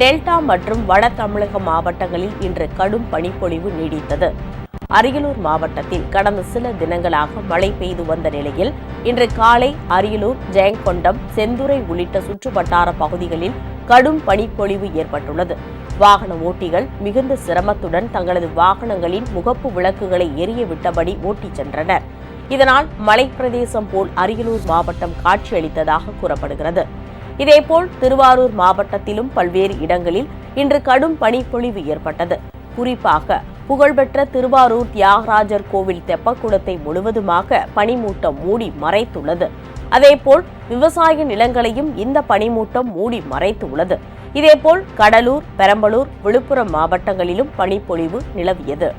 Delta மற்றும் வட தமிழக மாவட்டங்களில் இன்று கடும் பனிப்பொழிவு நீடித்தது. அரியலூர் மாவட்டத்தில் கடந்த சில தினங்களாக மழை பெய்து வந்த நிலையில் இன்று காலை அரியலூர், ஜெயங்கொண்டம், செந்துறை உள்ளிட்ட சுற்றுவட்டார பகுதிகளில் கடும் பனிப்பொழிவு ஏற்பட்டுள்ளது. வாகன ஓட்டிகள் மிகுந்த சிரமத்துடன் தங்களது வாகனங்களின் முகப்பு விளக்குகளை எரிய விட்டபடி ஓட்டிச் சென்றனர். இதனால் மலைப்பிரதேசம் போல் அரியலூர் மாவட்டம் காட்சியளித்ததாக கூறப்படுகிறது. இதேபோல் திருவாரூர் மாவட்டத்திலும் பல்வேறு இடங்களில் இன்று கடும் பனிப்பொழிவு ஏற்பட்டது. குறிப்பாக புகழ்பெற்ற திருவாரூர் தியாகராஜர் கோவில் தெப்பக்குளத்தை முழுவதுமாக பனிமூட்டம் மூடி மறைத்துள்ளது. அதேபோல் விவசாய நிலங்களையும் இந்த பனிமூட்டம் மூடி மறைத்துள்ளது. இதேபோல் கடலூர், பெரம்பலூர், விழுப்புரம் மாவட்டங்களிலும் பனிப்பொழிவு நிலவியது.